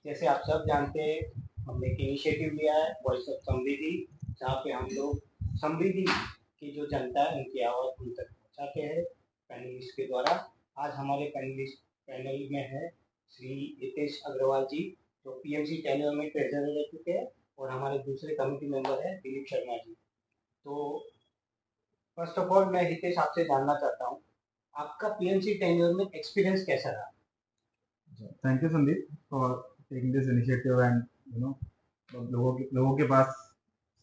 जैसे आप सब जानते हैं, हमने एक इनिशिएटिव लिया है वॉइस ऑफ समृद्धि, जहाँ पे हम लोग समृद्धि की जो जनता है उनकी आवाज़ उन तक पहुँचाते हैं पैनलिस्ट के द्वारा। आज हमारे पैनल में है श्री हितेश अग्रवाल जी, जो पीएमसी टैनल में ट्रेजरर रह चुके हैं, और हमारे दूसरे कमेटी मेंबर है दिलीप शर्मा जी। तो फर्स्ट ऑफ ऑल मैं हितेश आपसे जानना चाहता हूँ, आपका पीएमसी टैनल में एक्सपीरियंस कैसा रहा? Thank you Sandeep for taking this initiative and लोगों के पास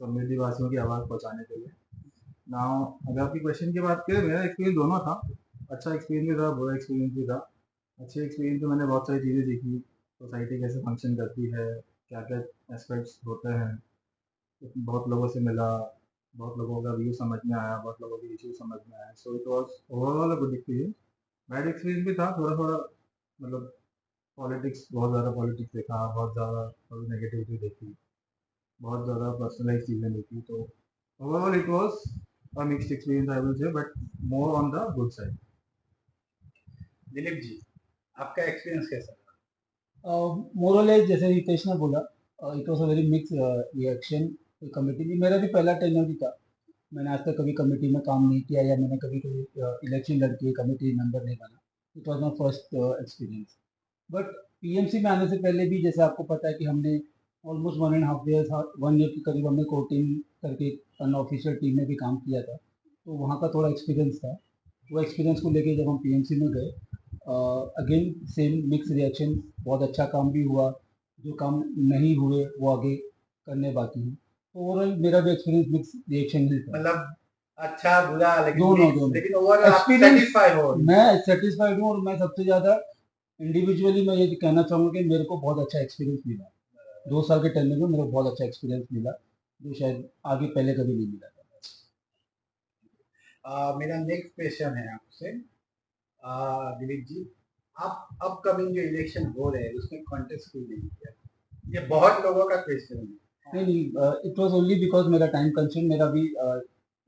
समृद्धि वासियों की आवाज़ पहुंचाने के लिए। नाउ अगर आपकी क्वेश्चन की बात करें, मेरा एक्सपीरियंस दोनों था। अच्छा एक्सपीरियंस भी था, बुरा एक्सपीरियंस भी था। अच्छे एक्सपीरियंस में मैंने बहुत सारी चीज़ें सीखी, सोसाइटी कैसे फंक्शन करती है, क्या क्या एस्पेक्ट्स होते हैं, बहुत लोगों से मिला, बहुत लोगों का व्यू समझ में आया, बहुत लोगों के इशू समझ में आया। So it was overall a good experience. Bad experience भी था थोड़ा थोड़ा, मतलब पॉलिटिक्स, बहुत ज़्यादा पॉलिटिक्स देखा, बहुत ज़्यादा नेगेटिविटी देखी, बहुत ज़्यादा पर्सनलाइज चीज़ें देखी। तो overall it was a mixed experience I will say, but more on the good side. Dilip ji, आपका एक्सपीरियंस कैसा? मोर और लेस जैसे रितेश ने बोला, it was a very mix reaction committee भी। मेरा भी पहला टेन्योर ही था। मैंने आज तक कभी कमेटी में काम नहीं किया, या मैंने कभी कोई इलेक्शन लड़के कमेटी मेंबर नहीं बना। It was my first experience. But PMC में आने से पहले भी, जैसे आपको पता है कि हमने ऑलमोस्ट 1.5 ईयर, 1 ईयर के करीब हमने कोर टीम करके अनऑफिशियल टीम में भी काम किया था। तो वहाँ का थोड़ा एक्सपीरियंस था। वो एक्सपीरियंस को लेके जब हम पीएमसी में गए, अगेन सेम मिक्स रिएक्शन। बहुत अच्छा काम भी हुआ, जो काम नहीं हुए वो आगे करने बाकी हैं। ओवरऑल मेरा भी एक्सपीरियंस मिक्स रिएक्शन ही था। मतलब अच्छा बुरा, लेकिन दोनों लेकिन ओवरऑल आप एक्सपीरियंस सेटिस्फाइड हो? मैं सेटिस्फाइड हूँ, और मैं सबसे ज़्यादा इंडिविजुअली मैं ये कहना चाहूँगा कि मेरे को बहुत अच्छा एक्सपीरियंस मिला। 2 साल के टेन्योर में मेरे को बहुत अच्छा एक्सपीरियंस मिला, जो शायद आगे पहले कभी नहीं मिला था। मेरा नेक्स्ट क्वेश्चन है आपसे, दिलीप जी, आप अपकमिंग जो इलेक्शन हो रहे हैं उसमें कॉन्टेस्ट क्यों नहीं किया? ये बहुत लोगों का क्वेश्चन है। नहीं नहीं, इट वाज ओनली बिकॉज मेरा टाइम कंस्ट्रेंट। मेरा भी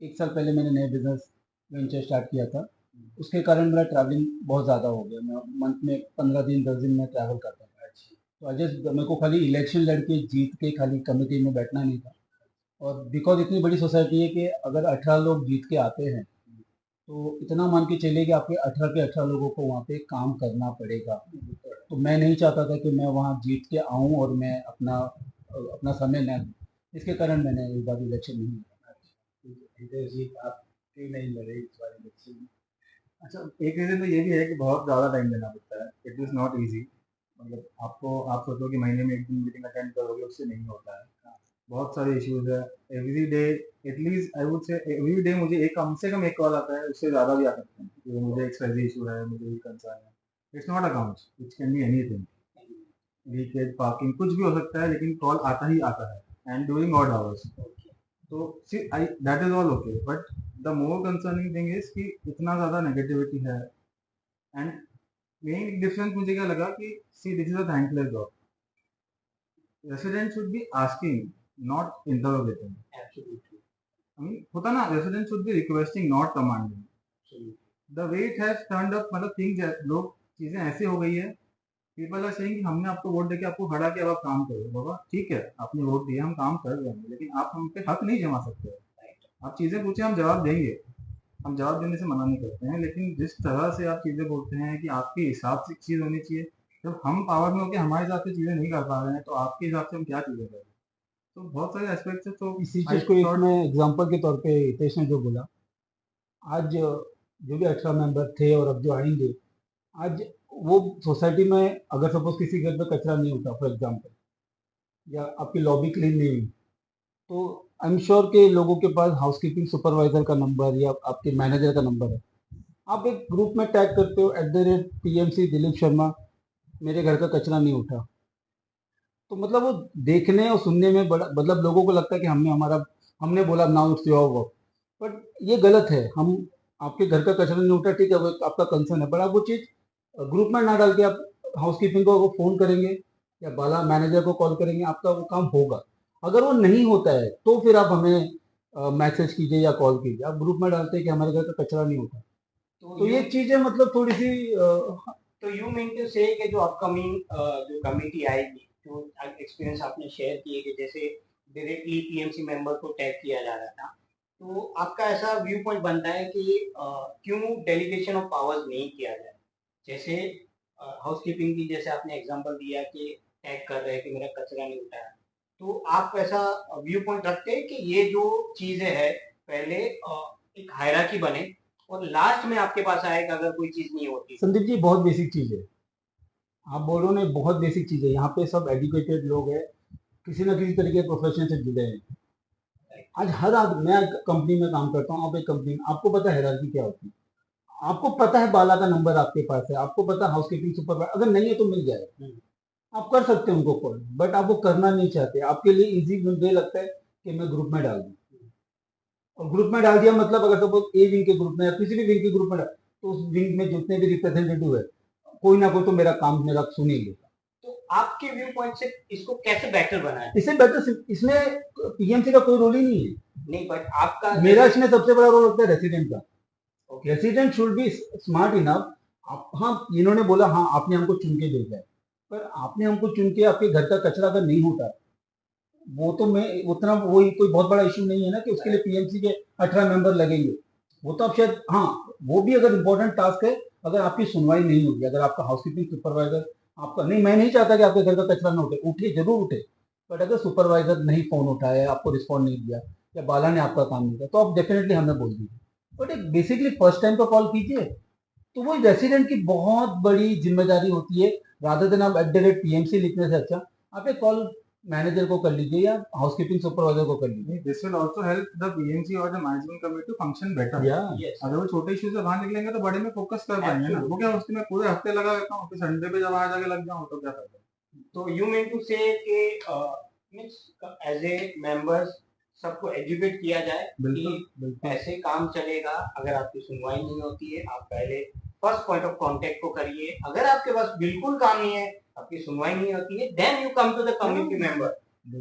1 साल पहले मैंने नया बिजनेस वेंचर स्टार्ट किया था। उसके कारण मेरा ट्रैवलिंग बहुत ज़्यादा हो गया। मैं मंथ में 15 दिन 10 दिन में ट्रैवल करता था। तो आई जस्ट, मेरे को खाली इलेक्शन लड़के जीत के खाली कमेटी में बैठना नहीं था। और बिकॉज इतनी बड़ी सोसाइटी है कि अगर 18 लोग जीत के आते हैं, तो इतना मान के चलिए कि आपके 18 के 18 लोगों को वहाँ पे काम करना पड़ेगा। तो मैं नहीं चाहता था कि मैं वहाँ जीत के आऊँ और मैं अपना अपना समय न दूँ। इसके कारण मैंने इस बार इलेक्शन नहीं लड़ा। हितेश जी, आप क्यों नहीं लड़े इस बार इलेक्शन में? अच्छा, एक रीज़न तो ये भी है कि बहुत ज़्यादा टाइम देना पड़ता है। It is not easy. मतलब आपको, आप सोचो कि महीने में एक दिन मीटिंग अटेंड करोगे, उससे नहीं होता है। बहुत सारे इश्यूज है। Every day, at least I would say every day मुझे एक, कम से कम एक कॉल आता है, उससे ज़्यादा भी आ सकते हैं कि मुझे एक्सपायरी इशू है, मुझे ये कंसर्न है। It's not accounts, it can be anything, leakage, parking, कुछ भी हो सकता है, लेकिन कॉल आता ही आता है, एंड ड्यूरिंग ऑड आवर्स। तो see I, that is all okay, but the more concerning thing is कि इतना ज़्यादा नेगेटिविटी है। एंड मेन डिफरेंस मुझे क्या लगा कि see, this is a thankless job. Resident should be asking, not interrogating. I mean, होता ना, resident should be requesting, not commanding. The way it has turned up, मतलब थिंग्स, लोग, चीजें ऐसी हो गई है, पीपल आर सेइंग कि हमने आपको वोट देके आपको हरा के अब आप काम करो। बाबा ठीक है, आपने वोट दिया, हम काम कर रहे हैं, लेकिन आप हम पे हक नहीं जमा सकते। आप चीजें पूछे, हम जवाब देंगे, हम जवाब देने से मना नहीं करते हैं, लेकिन जिस तरह से आप चीजें बोलते हैं कि आपके हिसाब से चीज होनी चाहिए, जब हम पावर में होकर हमारे हिसाब से चीजें नहीं कर पा रहे हैं, तो आपके हिसाब से हम क्या चीजें कर रहे हैं? तो बहुत सारे एस्पेक्ट्स है। तो इसी आई चीज़ को एक थॉट, मैं एग्जांपल के तौर पे, हितेश ने जो बोला, आज जो भी 18 मेंबर थे और अब जो आएंगे, आज वो सोसाइटी में अगर सपोज किसी घर पे कचरा नहीं होता फॉर एग्जांपल, या आपकी लॉबी क्लीन नहीं हुई, तो आई एम श्योर के लोगों के पास हाउसकीपिंग सुपरवाइजर का नंबर या आपके मैनेजर का नंबर है। आप एक ग्रुप में टैग करते हो @PMC दिलीप शर्मा, मेरे घर का कचरा नहीं उठा। तो मतलब वो देखने और सुनने में बड़ा, मतलब लोगों को लगता है कि हमने बोला now it's your work. But ये गलत है। हम, आपके घर का कचरा नहीं उठा, ठीक है, वो आपका कंसर्न है, बट आप वो चीज़ ग्रुप में ना डाल के आप हाउसकीपिंग को फ़ोन करेंगे या बाला मैनेजर को कॉल करेंगे, आपका वो काम होगा। अगर वो नहीं होता है तो फिर आप हमें मैसेज कीजिए या कॉल कीजिए। आप ग्रुप में डालते हैं कि हमारे घर का कचरा नहीं उठा, तो ये चीज़ें मतलब थोड़ी सी तो यू मीन टू से कि जो अपकमिंग जो कमेटी आएगी जो एक्सपीरियंस आपने शेयर किए कि जैसे डायरेक्टली पीएमसी मेंबर को टैग किया जा रहा था, तो आपका ऐसा व्यू पॉइंट बनता है कि क्यों डेलीगेशन ऑफ पावर्स नहीं किया जाए? जैसे हाउसकीपिंग की जैसे आपने एग्जांपल दिया कि टैग कर रहे हैं कि मेरा कचरा नहीं उठाया, तो आप ऐसा व्यू पॉइंट रखते हैं कि ये जो चीजें है पहले एक हायरार्की बने और लास्ट में आपके पास आए कि अगर कोई चीज नहीं होती? संदीप जी, बहुत बेसिक चीज है, आप बोल रहे हो ना, बहुत बेसिक चीज है। यहाँ पे सब एजुकेटेड लोग हैं, किसी ना किसी तरीके प्रोफेशन से जुड़े हैं। आज हर आदमी, मैं कंपनी में काम करता हूँ, आप एक कंपनी में, आपको पता है हायरार्की क्या होती है, आपको पता है बाला का नंबर आपके पास है, आपको पता है हाउसकीपिंग सुपरवाइजर अगर नहीं है तो मिल जाएगा, आप कर सकते हैं उनको कॉल, बट आप वो करना नहीं चाहते। आपके लिए इजी मुझे लगता है कि मैं ग्रुप में डाल दूं, और ग्रुप में डाल दिया मतलब अगर सपोज ए विंग के ग्रुप में या किसी भी विंग के ग्रुप में तो उस विंग में जितने भी रिप्रेजेंटेटिव है, कोई ना कोई तो मेरा काम मेरा सुन ही लेगा। तो आपके व्यू पॉइंट से इसको कैसे बेटर बनाए? इससे बेटर इसमें पीएमसी का कोई रोल ही नहीं है। नहीं, बट आपका मेरा इसमें सबसे बड़ा रोल लगता है रेसिडेंट का। Okay, resident should B smart enough. आप, हाँ इन्होंने बोला हाँ आपने हमको चुन के भेजा है, पर आपने हमको चुन के आपके घर का कचरा अगर नहीं होता, वो तो मैं उतना वही कोई बहुत बड़ा इशू नहीं है ना कि उसके लिए पीएमसी के 18 मेंबर लगेंगे। वो तो आप शायद, हाँ वो भी अगर इम्पोर्टेंट टास्क है, अगर आपकी सुनवाई नहीं होगी, अगर आपका हाउसकीपिंग सुपरवाइजर आपका नहीं, मैं नहीं चाहता कि आपके घर का कचरा ना उठे, उठे जरूर उठे, बट अगर सुपरवाइजर नहीं फोन उठाया, आपको रिस्पॉन्ड नहीं दिया, या बाला ने आपका काम नहीं किया, तो आप डेफिनेटली हमें बोल दीजिए। बट एक बेसिकली फर्स्ट टाइम पर कॉल कीजिए, तो वो रेसिडेंट की बहुत बड़ी जिम्मेदारी होती है। रादर देन आप @PMC लिखने से अच्छा आप एक कॉल मैनेजर को कर लीजिए या हाउसकीपिंग सुपरवाइजर को कर लीजिए। This will also help the PMC और the management committee to function better. Yes, अगर वो छोटे इश्यू से बाहर निकलेंगे तो बड़े में फोकस कर पाएंगे ना। वो क्या उसके में पूरे हफ्ते लगा रहता हूँ, फिर संडे पे जब आ जाके लग जाऊँ तो क्या फायदा। तो यू मीन टू से कि मींस एज ए मेंबर्स सबको एजुकेट किया जाए बिल्कुल कि बिल्कुल। ऐसे काम चलेगा, अगर आपकी सुनवाई नहीं होती है आप पहले फर्स्ट पॉइंट ऑफ कांटेक्ट को करिए, अगर आपके पास बिल्कुल काम नहीं है, आपकी सुनवाई नहीं होती है, then you come to the community member.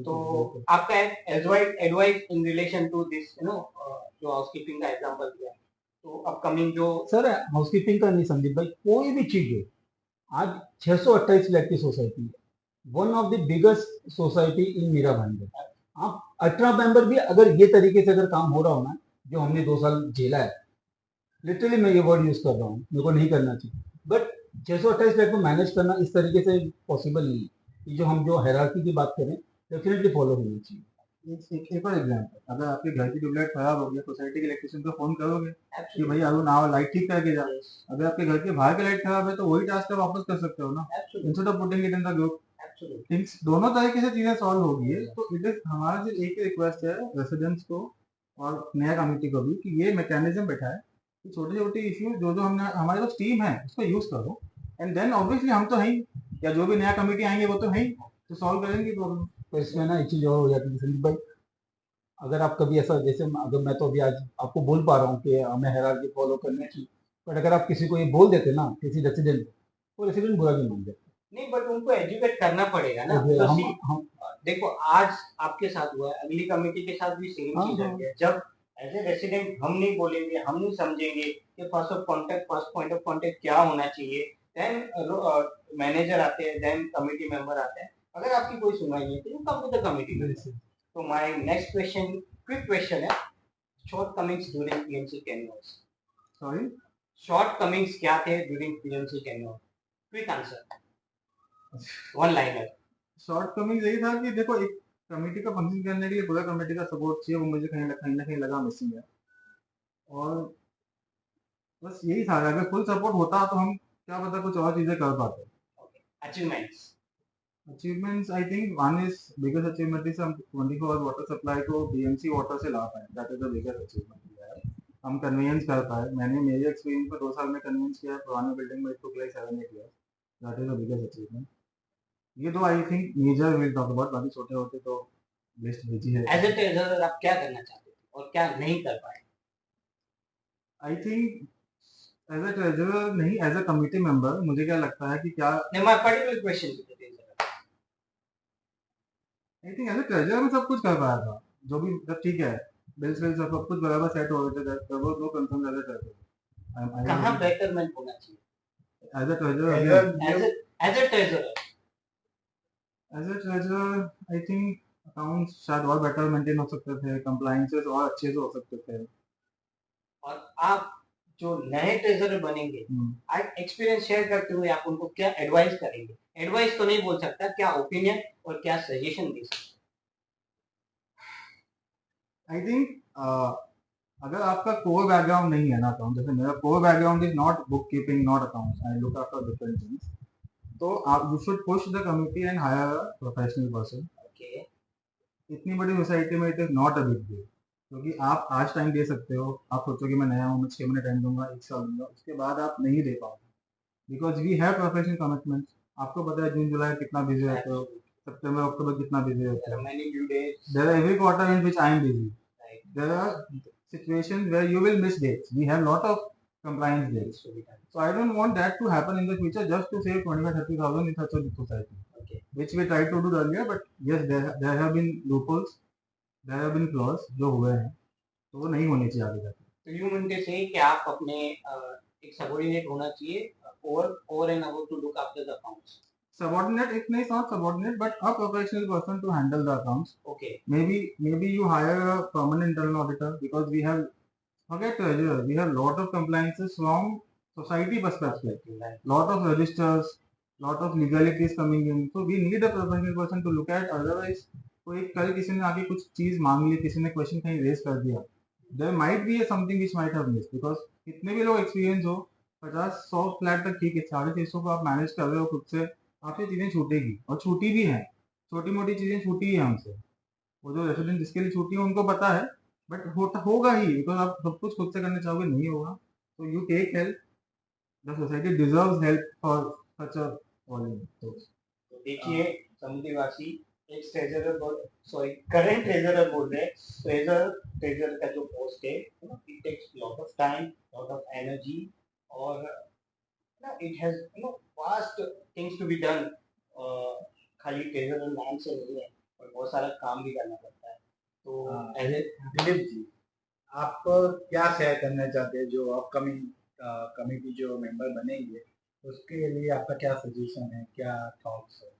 तो आपका advice in relation to this जो हाउसकीपिंग का एग्जांपल दिया, तो अपकमिंग जो सर हाउसकीपिंग का नहीं संदीप भाई, कोई भी चीज है, आज 628 फ्लैट की सोसाइटी है, one of the biggest society in Mira Bhayandar. आप 18 मेंबर भी अगर ये तरीके से अगर काम हो रहा हो ना, जो हमने 2 साल झेला है, लिटरली मैं ये वर्ड यूज कर रहा हूँ, मेरे को नहीं करना चाहिए, बट 628 फ्लैट को मैनेज करना इस तरीके से पॉसिबल नहीं है। ये जो हम जो हायरार्की की बात करें, डेफिनेटली फॉलो होनी चाहिए। एक और एग्जांपल, अगर आपके घर की ट्यूबलाइट खराब हो गया, सोसाइटी के इलेक्ट्रिशियन को फोन करोगे कि Absolutely. भाई अरुण आओ लाइट ठीक करके जा। Yes. अगर आपके घर के बाहर की लाइट खराब है तो वही टास्क आप वापस कर सकते हो ना, Absolutely. Instead of putting it in the group. Absolutely. Things दोनों तरीके से चीजें सॉल्व होगी है। तो इट इज हमारा जो एक रिक्वेस्ट है रेसिडेंट्स को और नया कमिटी को भी कि ये मैकेनिज्म बैठा है कि छोटे छोटे इश्यू जो जो हमने हमारे पास टीम है उसको यूज करो, एंड देन ऑब्वियसली हम तो हैं या जो भी नया कमिटी आएंगे वो तो हैं तो सॉल्व करेंगे प्रॉब्लम। तो इसमें ना एक चीज और हो जाती है संदीप भाई, अगर आप कभी ऐसा, जैसे अगर मैं तो अभी आज आपको बोल पा रहा हूँ कि हमें हायरार्की फॉलो करने की, बट अगर आप किसी को ये बोल देते ना, किसी रेसिडेंट को, वो रेसिडेंट बुरा भी मान जाते। नहीं, बट उनको एजुकेट करना पड़ेगा ना। तो तो हम देखो आज आपके साथ हुआ है, अगली कमेटी के साथ भी सेम हाँ चीज हाँ होती है। जब एज ए रेसिडेंट हम नहीं बोलेंगे, हम नहीं समझेंगे कि फर्स्ट पॉइंट ऑफ कांटेक्ट क्या होना चाहिए, देन मैनेजर आते हैं, देन कमेटी मेंबर आते हैं, अगर आपकी कोई सुनवाई नहीं है तो कम टू द कमेटी। तो my next question, quick question है, shortcomings during PMC tenure. Sorry, shortcomings क्या थे during PMC tenure? Quick answer, one liner. Shortcoming यही था कि देखो एक कमेटी का फंक्शन करने के लिए पूरा कमेटी का सपोर्ट चाहिए, वो मुझे कहीं ना कहीं लगा मिसिंग है। और बस यही था, अगर फुल सपोर्ट होता तो हम क्या पता कुछ और चीजें कर पाते। Achievements, achievements I think one is biggest achievement is हम 24 आवर वाटर सप्लाई को बीएमसी वाटर से ला पाए, that is the biggest achievement है। हम कन्वीनियंस कर पाए, मैंने मेरे एक्सपीरियंस में 2 साल में कन्वीनियंस किया, पुराने बिल्डिंग में it took like 7-8 years, that is the biggest achievement. ये दो I think major will talk about, बाकी छोटे होते तो लिस्ट भेजी है। एज ए ट्रेजरर आप क्या करना चाहते थे और क्या नहीं कर पाए? I think as a treasurer नहीं, एज अ कमिटी मेंबर मुझे क्या लगता है कि क्या, नहीं, मैं पर्टिकुलर क्वेश्चन की treasurer. I think as a treasurer में सब कुछ कर पाया था, जो भी सब ठीक है, बिल्स विल सब कुछ बराबर सेट हो गए थे, there was no concern as a treasurer. कहाँ बेटरमेंट होना चाहिए as a treasurer as a treasurer? As a treasurer I think accounts शायद और बेटर मेंटेन हो सकते थे, कंप्लायंसेस और अच्छे से हो सकते थे। और आप जो नए ट्रेजरर बनेंगे, आज एक्सपीरियंस शेयर करते हुए आप उनको क्या एडवाइस करेंगे? एडवाइस तो नहीं बोल सकता, क्या ओपिनियन और क्या सजेशन दे सकते? आई थिंक अगर आपका कोर बैकग्राउंड नहीं है ना अकाउंट, जैसे मेरा core background is not book keeping, not accounts, I look after different things, तो आप you should push the community and higher a professional person. Okay, इतनी बड़ी सोसाइटी में it is not a big deal, क्योंकि आप आज time दे सकते हो, आप सोचो कि मैं नया हूँ, मैं 6 महीने टाइम दूंगा, 1 साल दूंगा, उसके बाद आप नहीं दे पाओगे because we have professional commitments. आपको पता है जून जुलाई कितना बिजी रहते हो, सितंबर अक्टूबर कितना बिजी रहते हो। many due dates, there are every quarter in which I am busy, right, there are situations where you will miss dates. We have lot of compliance dates. to be done. So I don't want that to happen in the future just to save 25-30,000 in such a big society, Okay. which we tried to do earlier. But yes, there have been loopholes, there have been flaws जो हुए हैं, तो वो नहीं होने चाहिए आगे जाके। तो यू मीन टू से कि आप अपने एक सबऑर्डिनेट होना चाहिए over and above to look after the accounts. Subordinate, it is not subordinate, but a professional person to handle the accounts. Okay. Maybe you hire a permanent internal auditor, because we have, forget treasurer, we have lot of compliances from society perspective, Right. lot of registers, lot of legalities coming in, so we need a professional person to look at, otherwise कोई कल किसी ने आके कुछ चीज मांग ली, किसी ने क्वेश्चन कहीं रेज कर दिया, there might be something which might have missed, because कितने भी लोग एक्सपीरियंस हो, 50-100 फ्लैट तक ठीक है, 650 को आप मैनेज कर रहे हो खुद से, आपसे चीजें छूटेगी और छूटी भी हैं, छोटी मोटी चीजें छूटी है हमसे, वो जो रेसिडेंट जिसके लिए छूटी है उनको पता है, बट होता होगा ही, बिकॉज आप सब कुछ खुद से करना चाहोगे नहीं होगा, तो you take help, the society deserves help for such a volume. तो देखिए समुद्रीवासी एक ट्रेजरर सॉरी करंट ट्रेजरर बोल रहे हैं, ट्रेजर का जो पोस्ट है it takes lot of time, lot of energy, और it has vast things to be done. खाली ट्रेजरर नाम से नहीं है और बहुत सारा काम भी करना पड़ता है। तो एज दिलीप जी, आप क्या शेयर करना चाहते हैं जो अपकमिंग कमेटी जो मेंबर बनेंगे उसके लिए आपका क्या सजेशन है, क्या थॉट्स है?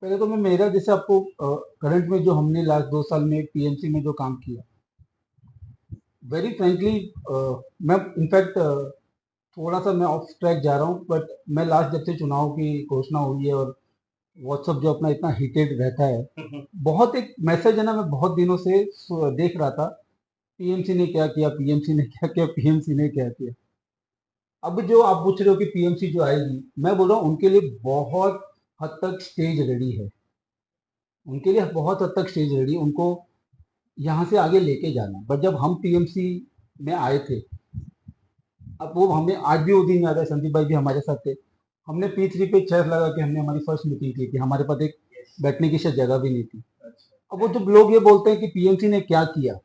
पहले तो मैं मेरा जैसे आपको करंट में जो हमने लास्ट 2 साल में पीएमसी में जो काम किया, वेरी फ्रेंकली मैं इनफैक्ट थोड़ा सा मैं ऑफ ट्रैक जा रहा हूँ, बट मैं लास्ट जब से चुनाव की घोषणा हुई है और व्हाट्सअप जो अपना इतना हीटेड रहता है, बहुत एक मैसेज है ना, मैं बहुत दिनों से देख रहा था, पीएमसी ने क्या किया, पीएमसी ने क्या किया, पीएमसी ने क्या किया। अब जो आप पूछ रहे हो कि पीएमसी जो आएगी, मैं बोल रहा हूँ उनके लिए बहुत हद तक स्टेज रेडी है, उनके लिए बहुत हद तक स्टेज रेडी, उनको यहाँ से आगे लेके जाना। बट जब हम पीएमसी में आए थे, अब वो हमें आज भी वो दिन याद है, संदीप भाई भी हमारे साथ थे, हमने P3 पे चेयर लगा के हमने हमारी फर्स्ट मीटिंग की थी, हमारे पास एक बैठने की शायद जगह भी नहीं थी। अब वो जब लोग ये बोलते हैं कि पीएमसी ने क्या किया,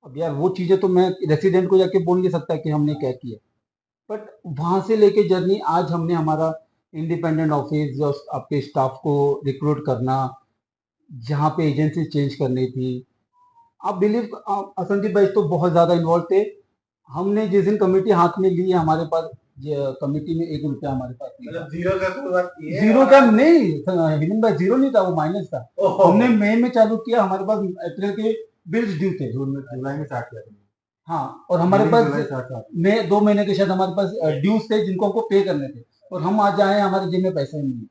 अब यार वो चीजें तो मैं रेसिडेंट को जाके बोल नहीं सकता कि हमने क्या किया, बट वहां से लेके जर्नी आज हमने हमारा इंडिपेंडेंट ऑफिस, जो आपके स्टाफ को रिक्रूट करना, जहाँ पे एजेंसी चेंज करनी थी, आप बिलीव, संदीप भाई तो बहुत ज्यादा इन्वॉल्व थे। हमने जिस दिन कमेटी हाथ में ली है, हमारे पास कमेटी में 1 रुपया हमारे पास नहीं था। मतलब जीरो का शुरुआत की है? जीरो का नहीं हिमन भाई, जीरो नहीं था, वो माइनस था। हमने मई में चालू किया, हमारे पास अप्रैल के बिल्स ड्यू थे, जुलाई में स्टार्ट किया था। हाँ, और हमारे जुलाई पास स्टार्ट में 2 महीने के शायद हमारे पास ड्यूज थे जिनको हमको पे करने थे, और हम आज आए हमारे जेब में पैसे नहीं है,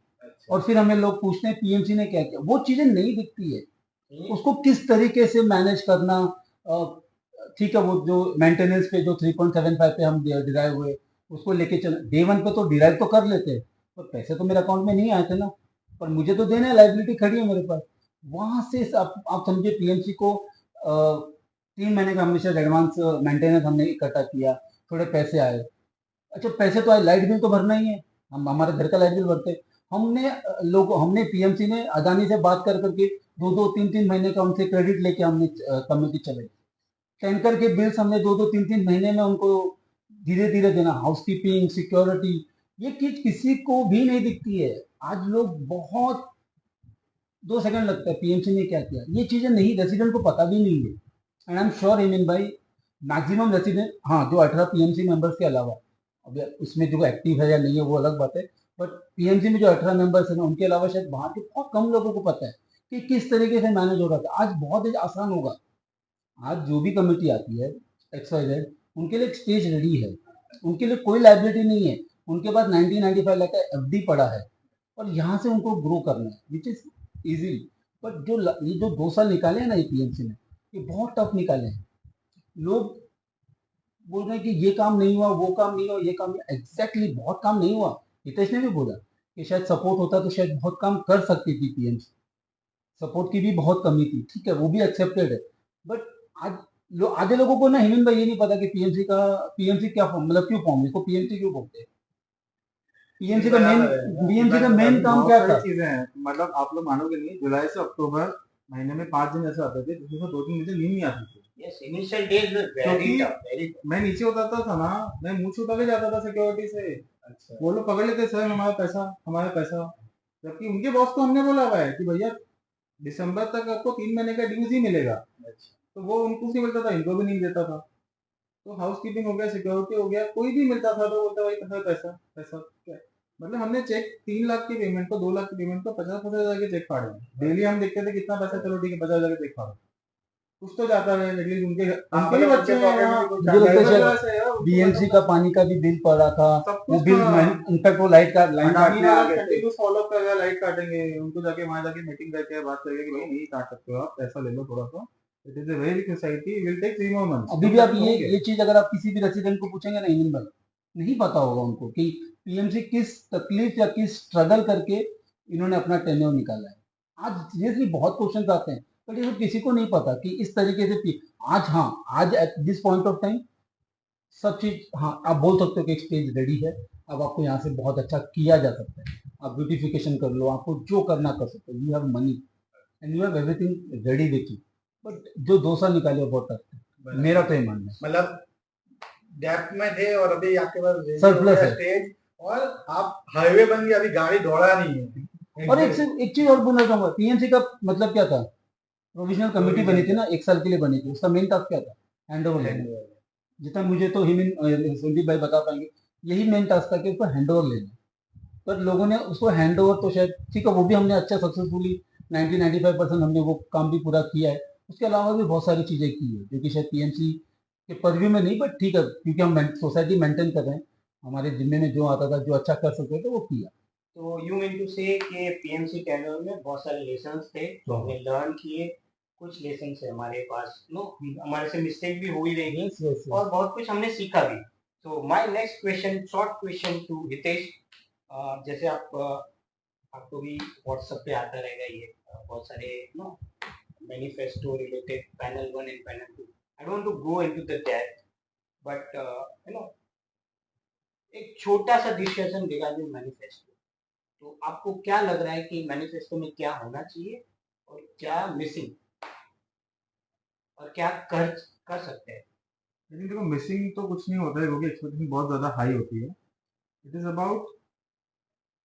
और फिर हमें लोग पूछते हैं पीएमसी ने क्या किया। वो चीजें नहीं दिखती है, उसको किस तरीके से मैनेज करना। ठीक है, वो जो मेंटेनेंस पे जो 3.75 पे हम डिराइव हुए, उसको लेके चल, डे 1 पे तो डिराइव तो कर लेते हैं, पर पैसे तो मेरे अकाउंट में नहीं आए थे ना, पर मुझे तो देना है, लाइबिलिटी खड़ी है मेरे पास। वहां से आप समझिए पीएमसी को 3 महीने का हमने शायद एडवांस मेंटेनेंस हमने इकट्ठा किया, थोड़े पैसे आए। अच्छा, पैसे तो आए, लाइट बिल तो भरना ही है, हम हमारे घर का लाइट बिल भरते हैं। हमने पीएमसी ने अदानी से बात कर करके 2-2, 3-3 महीने का उनसे क्रेडिट लेके हमने कमेटी चले। टैंकर के बिल्स हमने 2-2, 3-3 महीने में उनको धीरे धीरे देना, हाउसकीपिंग, सिक्योरिटी, ये चीज किसी को भी नहीं दिखती है। आज लोग बहुत 2 सेकंड लगता है पीएमसी ने क्या किया, ये चीजें नहीं, रेसिडेंट को पता भी नहीं है। एंड आई एम श्योर हेमन भाई, मैक्सिमम रेसिडेंट, हाँ, जो 18 पीएमसी मेंबर्स के अलावा, अब उसमें जो एक्टिव है या नहीं है वो अलग बात है, बट पीएमसी में जो 18 मेंबर्स हैं ना, उनके अलावा शायद बाहर के बहुत कम लोगों को पता है कि किस तरीके से मैनेज हो रहा था। आज बहुत ही आसान होगा। आज जो भी कमेटी आती है XYZ, उनके लिए एक स्टेज रेडी है, उनके लिए कोई लाइबिलिटी नहीं है, उनके पास 1995 लाख का FD पड़ा है और यहाँ से उनको ग्रो करना है, विच इज इजीली। बट ये जो 2 साल निकाले हैं ना पीएमसी ने, ये बहुत टफ निकाले हैं। लोग बोल रहे हैं कि ये काम नहीं हुआ, वो काम नहीं हुआ, ये काम एग्जैक्टली बहुत काम नहीं हुआ। हितेश ने भी बोला कि शायद सपोर्ट होता तो शायद बहुत काम कर सकती थी पीएमसी। सपोर्ट की भी बहुत कमी थी, ठीक है, वो भी एक्सेप्टेड है। बट आज आधे लोगों को ना हिमेन भाई ये नहीं पता कि पीएमसी क्या फॉर्म, मतलब क्यों फॉर्म, इसको पीएमसी क्यों बोलते हैं। पीएमसी का मेन बराबर है। पीएमसी का मेन काम बहुत क्या सारी था। चीजें हैं, मतलब आप लोग मानोगे नहीं, जुलाई से अक्टूबर महीने में 5 दिन ऐसे आते थे जिसमें 2-3 मुझे नींद नहीं आती थी। Yes, initial days were very क्योंकि tough, very tough. मैं नीचे उतरता था ना, मैं मुंह छुपा के जाता था सिक्योरिटी से। अच्छा, वो लोग पकड़ लेते, सर हमारा पैसा, हमारा पैसा। जबकि उनके बॉस को हमने बोला हुआ है कि भैया दिसंबर तक आपको 3 महीने का ड्यूज ही मिलेगा। अच्छा। तो वो उनको नहीं मिलता था, इनको भी नहीं देता था। तो हाउस कीपिंग हो गया, सिक्योरिटी हो गया, कोई भी मिलता था तो बोलता भाई पैसा पैसा पैसा क्या। मतलब हमने चेक 3 लाख की पेमेंट को, 2 लाख की पेमेंट को 50-50 हजार के चेक फाड़े हैं। डेली हम देखते थे कितना पैसा, चलो ठीक है 50 हजार के चेक फाड़ो, कुछ तो जाता है एटलीस्ट। उनके हाँ, उनके भी मतलब बच्चे उनके हैं पॉकेट में यहाँ, भी कुछ मुझे लगता है लेबर जो शायद ऐसे है, उनको बीएमसी मतलब का पानी का भी बिल पड़ा था, सब वो कुछ बिल था। इनफैक्ट वो लाइन अडानी काटने आ वाला गए थे। कंटिन्यू फॉलो कर रहा है, लाइट काटेंगे, उनको जाके वहां जाके मीटिंग करके बात करेंगे कि भाई नहीं काट सकते हो आप, पैसा ले लो थोड़ा सा। It is a very big society, will take 3 more months। अभी भी आप ये चीज अगर आप किसी भी रेसिडेंट को पूछेंगे ना हिमेन भाई, नहीं पता होगा उनको कि पीएमसी किस तकलीफ या किस स्ट्रगल करके इन्होंने अपना टेन्योर निकाला है। आज सीरियसली बहुत क्वेश्चन आते हैं, बट ये किसी को नहीं पता कि इस तरीके से आज, हाँ, आज at this point of time सब चीज, हाँ, आप बोल सकते हो कि एक स्टेज रेडी है। अब आपको यहाँ से बहुत अच्छा किया जा सकता है, आप ब्यूटिफिकेशन कर लो, आपको जो करना कर सकते हो, you have money and you have everything ready with you. But जो 2 साल निकाले वो बहुत टफ है, मेरा तो ये मानना है। मतलब डेप्थ में थे और अभी आपके पास सरप्लस है। स्टेज, और आप हाईवे बन गया, अभी गाड़ी दौड़ा नहीं है। और एक चीज और बोलना चाहूंगा, पीएमसी का मतलब क्या था, प्रोविजनल कमेटी बनी थी ना, 1 साल के लिए बनी थी, उसका मेन टास्क क्या था, हैंड ओवर लेना। जितना मुझे तो संदीप भाई बता पाएंगे, यही मेन टास्क था कि उसको हैंड ओवर लेना। पर लोगों ने उसको हैंड ओवर तो शायद ठीक है, वो भी हमने अच्छा सक्सेसफुली 90-95% हमने वो काम भी पूरा किया है। उसके अलावा भी बहुत सारी चीजें की है जो कि शायद पीएमसी के परव्यू में नहीं, बट ठीक है, क्योंकि हम सोसाइटी मेंटेन कर रहे हैं, हमारे जिम्मे में जो आता था, जो अच्छा कर सकते थे वो किया। तो यू मीन टू से कि पीएमसी टेन्योर में बहुत सारे लेसन्स थे जो हमने लर्न किए, कुछ लेसन है हमारे पास, नो हमारे से मिस्टेक भी हुई रहेगी और बहुत कुछ हमने सीखा भी। तो my next question, short question to Hitesh, जैसे आपको भी व्हाट्सएप पे आता रहेगा ये बहुत सारे no manifesto related panel 1 and panel 2। I don't want to go into the depth, but एक छोटा सा डिस्कशन रिगार्डिंग मैनिफेस्टो। तो आपको क्या लग रहा है कि मैनिफेस्टो में क्या होना चाहिए और क्या मिसिंग, और क्या कर सकते हैं। लेकिन देखो मिसिंग तो कुछ नहीं होता है क्योंकि एक्सपेक्टेशन बहुत ज्यादा हाई होती है। इट इज अबाउट,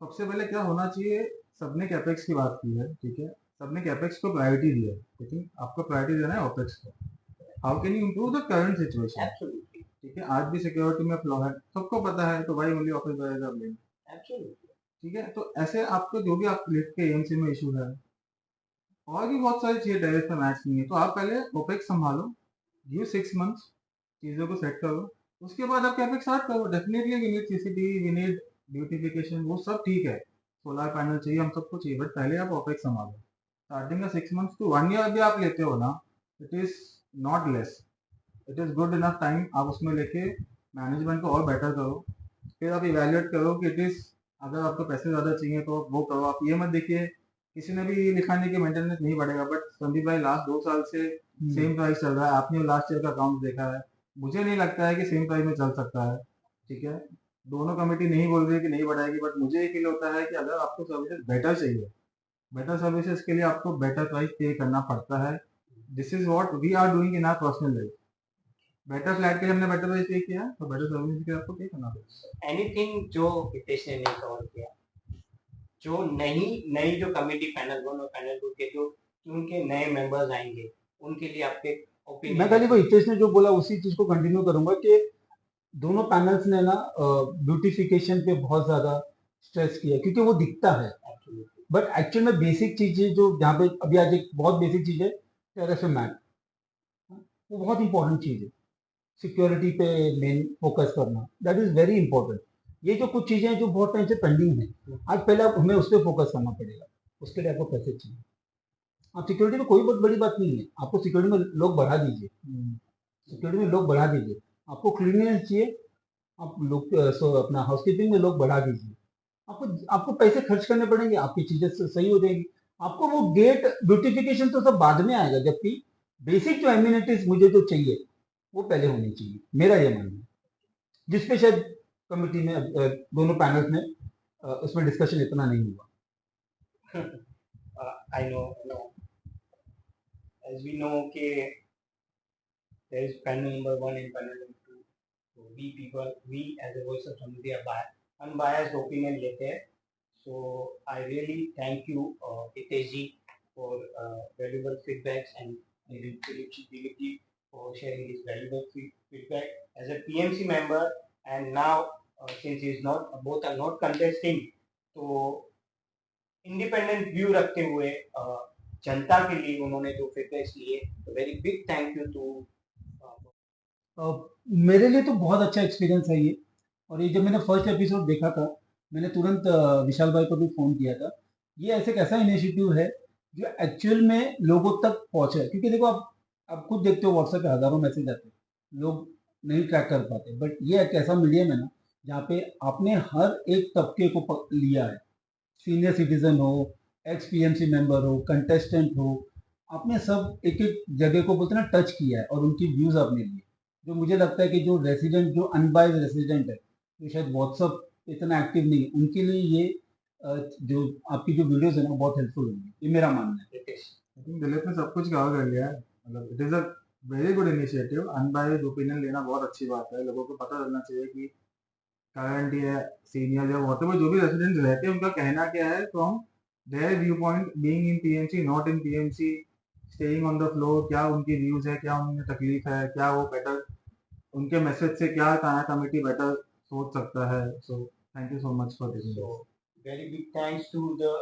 सबसे पहले क्या होना चाहिए, सबने कैपेक्स की बात की है, ठीक है, सबने कैपेक्स को प्रायोरिटी दी है, लेकिन आपको प्रायोरिटी देना है ओपेक्स को। How can you improve the current situation. Absolutely, ठीक है, आज भी सिक्योरिटी में फ्लॉ है, सबको पता है, तो भाई ओनली ऑफिस जाएगा आप लेंगे। एब्सोल्युटली। ठीक है, तो ऐसे आपको जो भी आप लिस्ट के एएमसी में इशू है, और भी बहुत सारी चीजें टेरिफ पे मैच नहीं है, तो आप पहले ओपेक्स संभालो, गिव 6 मंथ्स, चीजों को सेट करो, उसके बाद आप कैपेक्स स्टार्ट करो। Definitely we need CCTV, we need beautification, वो सब ठीक है, सोलर पैनल चाहिए, हम सबको चाहिए, बट पहले आप ओपेक्स संभालो। स्टार्टिंग का 6 मंथ्स टू 1 ईयर भी आप लेते हो ना, it is not less, it is good enough time. आप उसमें लेके मैनेजमेंट को और बेटर करो, फिर आप इवेल्युएट करो कि इट इज, अगर आपको पैसे ज़्यादा चाहिए तो आप वो करो। आप ये मत देखिए किसी ने भी लिखा नहीं कि मेंटेनेंस नहीं बढ़ेगा, बट संदीप भाई लास्ट 2 साल से सेम प्राइस चल रहा है, आपने लास्ट ईयर का अकाउंट देखा है, मुझे नहीं लगता है कि सेम प्राइस में चल सकता है। ठीक है, दोनों कमेटी नहीं बोल रही कि नहीं बढ़ाएगी, बट मुझे ये फील होता है कि अगर आपको सर्विसेज बेटर चाहिए, बेटर सर्विसेज के लिए आपको बेटर प्राइस पे करना पड़ता है। This is what we are doing in our personal life. Better flat के लिए हमने बेटर प्राइस पे किया, तो बेटर सर्विस के लिए आपको पे करना पड़ेगा। एनीथिंग जो हितेश ने नहीं कवर किया, जो नई जो कमेटी पैनल 1 और पैनल 2 के जो उनके नए मेंबर्स आएंगे, उनके लिए आपके ओपिनियन। मैं खाली वो हितेश ने जो बोला उसी चीज को कंटिन्यू करूंगा कि दोनों पैनल्स ने ना ब्यूटिफिकेशन पे बहुत ज्यादा स्ट्रेस किया है, क्योंकि वो दिखता है, एब्सोल्युटली बट एक्चुअल में बेसिक चीजें जो जहाँ पे अभी आज एक बहुत बेसिक चीज है, टेरिफ मैप, वो बहुत इंपॉर्टेंट चीज है। सिक्योरिटी पे मेन फोकस करना, दैट इज वेरी इंपॉर्टेंट। ये जो कुछ चीजें हैं जो बहुत टाइम से पेंडिंग है, आज पहले हमें उस पर फोकस करना पड़ेगा, उसके लिए आपको पैसे चाहिए। आप सिक्योरिटी में कोई बहुत बड़ी बात नहीं है, आपको सिक्योरिटी में लोग बढ़ा दीजिए, सिक्योरिटी में लोग बढ़ा दीजिए। आपको क्लीननेस चाहिए, आप लोग अपना हाउसकीपिंग में लोग बढ़ा दीजिए। आपको आपको पैसे खर्च करने पड़ेंगे, आपकी चीजें सही हो जाएगी। आपको वो गेट ब्यूटिफिकेशन तो सब बाद में आएगा, जबकि बेसिक जो एम्यूनिटीज मुझे जो चाहिए वो पहले होनी चाहिए, मेरा ये मानना है, जिसपे शायद कमिटी में दोनों पैनल्स में उसमें डिस्कशन इतना नहीं हुआ। I know as we know कि there is panel number 1 and panel number 2. So we people, we as a voice of Samriddhi are unbiased opinion लेते हैं. So I really thank you, Hitesh ji, for valuable feedbacks, and Dilip ji for sharing his valuable feedback as a PMC member. And now, since he is not, both are not contesting, तो independent view रखते हुए जनता के लिए उन्होंने जो feedbacks लिए, तो very big thank you too. मेरे लिए तो बहुत अच्छा एक्सपीरियंस है ये, और ये जब मैंने फर्स्ट एपिसोड देखा था, मैंने तुरंत विशाल भाई को भी फ़ोन किया था। ये ऐसे एक ऐसा इनिशिएटिव है जो एक्चुअल में लोगों तक पहुंचे, क्योंकि देखो आप खुद देखते हो व्हाट्सएप पे हज़ारों मैसेज आते हैं, लोग नहीं ट्रैक कर पाते, बट ये एक ऐसा मीडियम है ना जहाँ पे आपने हर एक तबके को लिया है, सीनियर सिटीजन हो, एक्स पीएमसी मेंबर हो, कंटेस्टेंट हो, आपने सब एक एक जगह को बोलते ना टच किया है और उनकी व्यूज आपने लिए। जो मुझे लगता है कि जो रेसिडेंट, जो अनबाइज रेसिडेंट है, जो शायद व्हाट्सअप इतना एक्टिव नहीं है, उनके लिए ये जो आपकी जो वीडियोस है ना बहुत हेल्पफुल होंगी, ये मेरा मानना है। आई थिंक दिलीप ने सब कुछ कवर कर लिया है। मतलब it is a very good initiative. Unbiased opinion लेना बहुत अच्छी बात है। लोगों को पता चलना चाहिए कि करंट या सीनियर या वॉटेवर जो भी रेसिडेंट्स रहते हैं उनका कहना क्या है, from there view point, being in PMC, not in PMC, staying on the floor, क्या उनकी व्यूज है, क्या उन्हें तकलीफ है, क्या वो बेटर, उनके मैसेज से क्या कमेटी बेटर सोच सकता है। So thank you so much for this. So very big thanks to the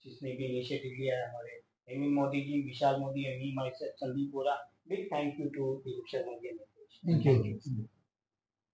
जिसने भी इनिशिएटिव लिया है, हमारे Hemin Modi ji, Vishal Modi, me myself Sandeep Bora. Big thank you to Dilip Sharma ji. Thank you.